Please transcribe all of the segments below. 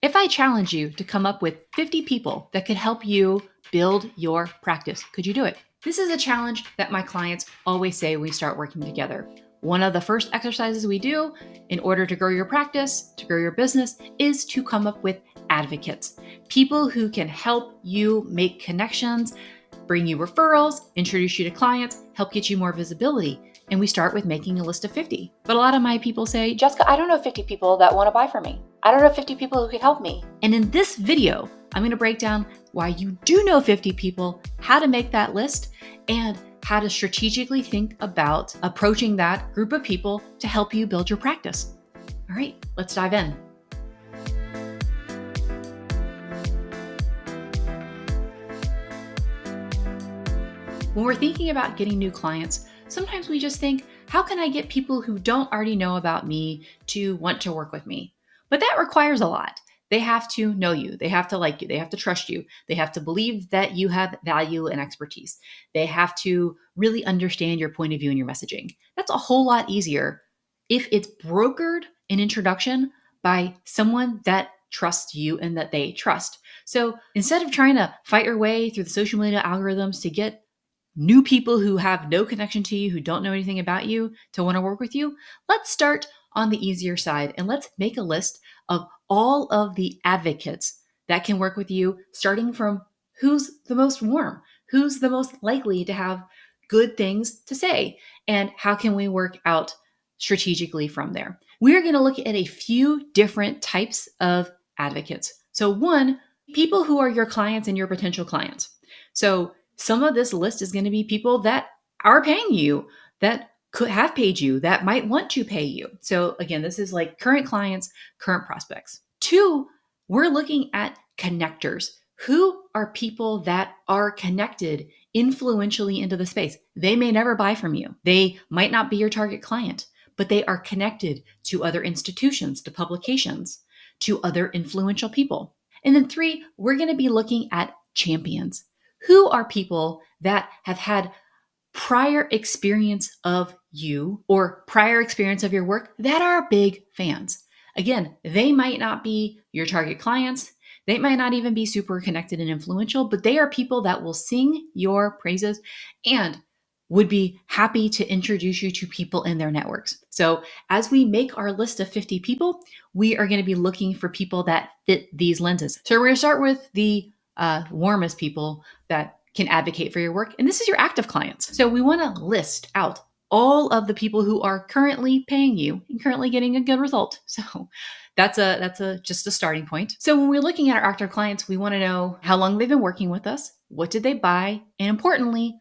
If I challenge you to come up with 50 people that could help you build your practice, could you do it? This is a challenge that my clients always say when we start working together. One of the first exercises we do in order to grow your practice, to grow your business, is to come up with advocates, people who can help you make connections, bring you referrals, introduce you to clients, help get you more visibility. And we start with making a list of 50. But a lot of my people say, Jessica, I don't know 50 people that want to buy from me. I don't know 50 people who could help me. And in this video, I'm going to break down why you do know 50 people, how to make that list, and how to strategically think about approaching that group of people to help you build your practice. All right, let's dive in. When we're thinking about getting new clients, sometimes we just think, how can I get people who don't already know about me to want to work with me? But that requires a lot. They have to know you. They have to like you. They have to trust you. They have to believe that you have value and expertise. They have to really understand your point of view and your messaging. That's a whole lot easier if it's brokered an introduction by someone that trusts you and that they trust. So instead of trying to fight your way through the social media algorithms to get new people who have no connection to you, who don't know anything about you, to want to work with you, let's start on the easier side and let's make a list of all of the advocates that can work with you, starting from who's the most warm, who's the most likely to have good things to say, and how can we work out strategically from there. We're going to look at a few different types of advocates. So one, people who are your clients and your potential clients. So some of this list is going to be people that are paying you, that could have paid you, that might want to pay you. So again, this is like current clients, current prospects. Two, we're looking at connectors. Who are people that are connected influentially into the space? They may never buy from you. They might not be your target client, but they are connected to other institutions, to publications, to other influential people. And then three, we're going to be looking at champions. Who are people that have had prior experience of you or prior experience of your work that are big fans? Again, they might not be your target clients. They might not even be super connected and influential, but they are people that will sing your praises and would be happy to introduce you to people in their networks. So as we make our list of 50 people, we are going to be looking for people that fit these lenses. So we're going to start with the warmest people that can advocate for your work. And this is your active clients. So we want to list out all of the people who are currently paying you and currently getting a good result. So that's just a starting point. So when we're looking at our active clients, we want to know how long they've been working with us, what did they buy, and importantly,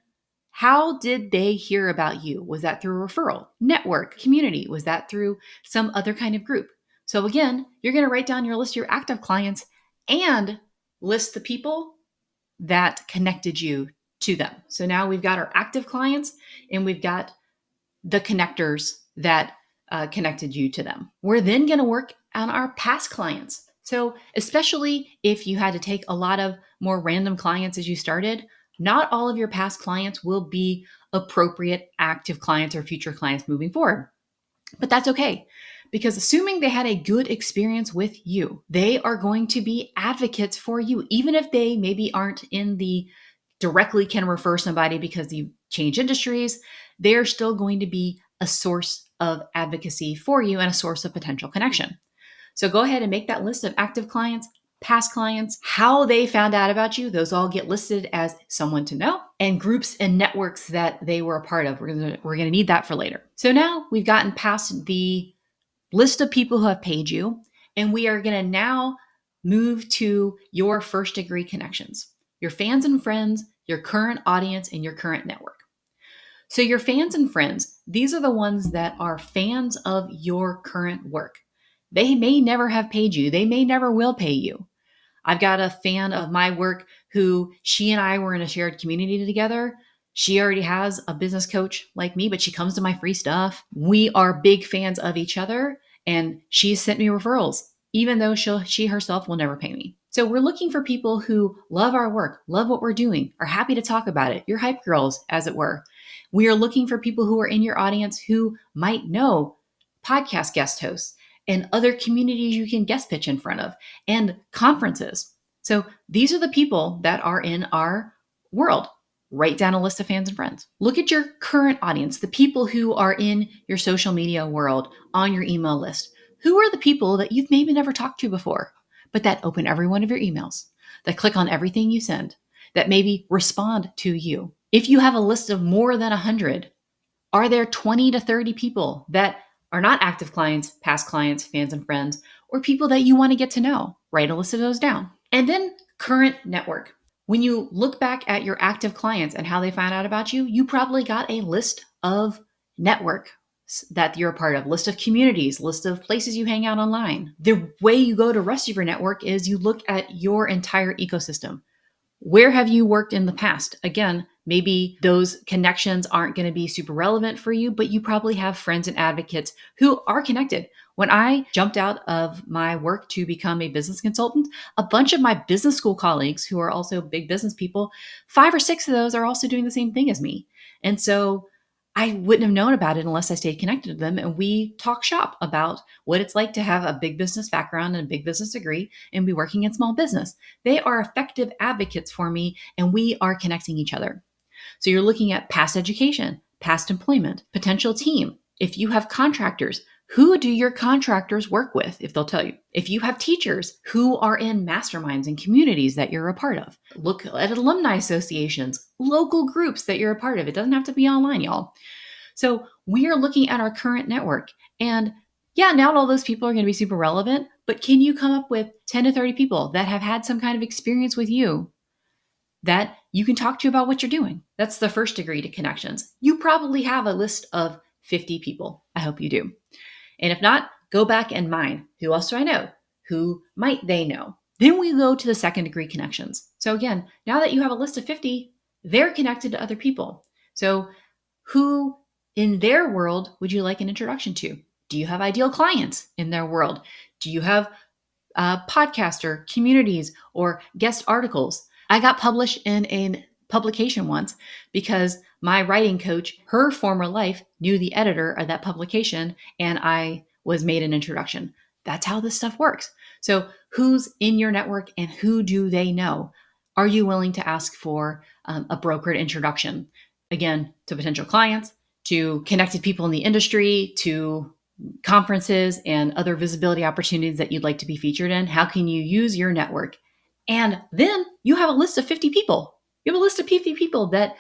how did they hear about you? Was that through a referral, network, community? Was that through some other kind of group? So again, you're going to write down your list of your active clients and list the people that connected you to them. So now we've got our active clients and we've got the connectors that connected you to them. We're then going to work on our past clients. So especially if you had to take a lot of more random clients as you started, not all of your past clients will be appropriate active clients or future clients moving forward. But that's okay, because assuming they had a good experience with you, they are going to be advocates for you, even if they maybe aren't in the directly can refer somebody because you change industries. They're still going to be a source of advocacy for you and a source of potential connection. So go ahead and make that list of active clients, past clients, how they found out about you. Those all get listed as someone to know, and groups and networks that they were a part of. We're going to need that for later. So now we've gotten past the list of people who have paid you, and we are going to now move to your first degree connections, your fans and friends, your current audience, and your current network. So your fans and friends, these are the ones that are fans of your current work. They may never have paid you. They may never will pay you. I've got a fan of my work who she and I were in a shared community together. She already has a business coach like me, but she comes to my free stuff. We are big fans of each other, and she's sent me referrals, even though she herself will never pay me. So we're looking for people who love our work, love what we're doing, are happy to talk about it. Your hype girls, as it were. We are looking for people who are in your audience who might know podcast guest hosts and other communities you can guest pitch in front of, and conferences. So these are the people that are in our world. Write down a list of fans and friends. Look at your current audience, the people who are in your social media world, on your email list. Who are the people that you've maybe never talked to before, but that open every one of your emails, that click on everything you send, that maybe respond to you? If you have a list of more than 100, are there 20 to 30 people that are not active clients, past clients, fans and friends, or people that you want to get to know? Write a list of those down. And then current network. When you look back at your active clients and how they found out about you, you probably got a list of network that you're a part of, list of communities, list of places you hang out online. The way you go to rest of your network is you look at your entire ecosystem. Where have you worked in the past? Again, maybe those connections aren't going to be super relevant for you, but you probably have friends and advocates who are connected. When I jumped out of my work to become a business consultant, a bunch of my business school colleagues who are also big business people, 5 or 6 of those are also doing the same thing as me. And so I wouldn't have known about it unless I stayed connected to them. And we talk shop about what it's like to have a big business background and a big business degree and be working in small business. They are effective advocates for me, and we are connecting each other. So you're looking at past education, past employment, potential team. If you have contractors, who do your contractors work with, if they'll tell you? If you have teachers, who are in masterminds and communities that you're a part of? Look at alumni associations, local groups that you're a part of. It doesn't have to be online, y'all. So we are looking at our current network. And yeah, not all those people are going to be super relevant, but can you come up with 10 to 30 people that have had some kind of experience with you that you can talk to about what you're doing? That's the first degree to connections. You probably have a list of 50 people. I hope you do. And if not, go back and mine. Who else do I know? Who might they know? Then we go to the second degree connections. So again, now that you have a list of 50, they're connected to other people. So who in their world would you like an introduction to? Do you have ideal clients in their world? Do you have podcasts or communities or guest articles? I got published in a publication once because my writing coach, her former life, knew the editor of that publication, and I was made an introduction. That's how this stuff works. So who's in your network and who do they know? Are you willing to ask for a brokered introduction? Again, to potential clients, to connected people in the industry, to conferences and other visibility opportunities that you'd like to be featured in. How can you use your network? And then you have a list of 50 people. You have a list of 50 people that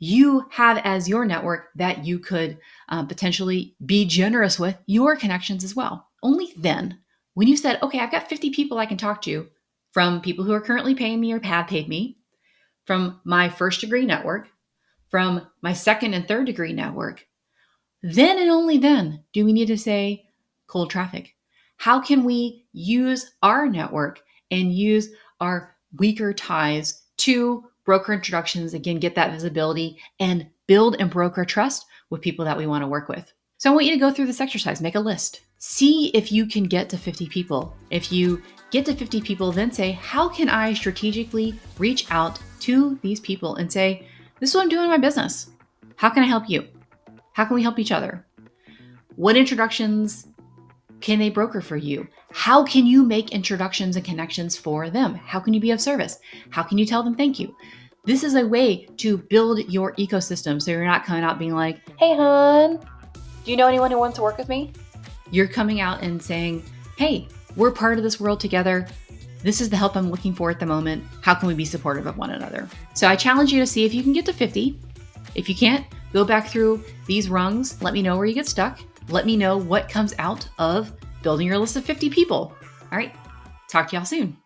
you have as your network that you could potentially be generous with your connections as well. Only then, when you said, okay, I've got 50 people I can talk to, from people who are currently paying me or have paid me, from my first degree network, from my second and third degree network, then and only then do we need to say cold traffic. How can we use our network and use our weaker ties to broker introductions, again, get that visibility and build and broker trust with people that we want to work with? So I want you to go through this exercise, make a list, see if you can get to 50 people. If you get to 50 people, then say, how can I strategically reach out to these people and say, this is what I'm doing in my business. How can I help you? How can we help each other? What introductions can they broker for you? How can you make introductions and connections for them? How can you be of service? How can you tell them thank you? This is a way to build your ecosystem so you're not coming out being like, hey, hon, do you know anyone who wants to work with me? You're coming out and saying, hey, we're part of this world together. This is the help I'm looking for at the moment. How can we be supportive of one another? So I challenge you to see if you can get to 50. If you can't, go back through these rungs. Let me know where you get stuck. Let me know what comes out of building your list of 50 people. All right. Talk to y'all soon.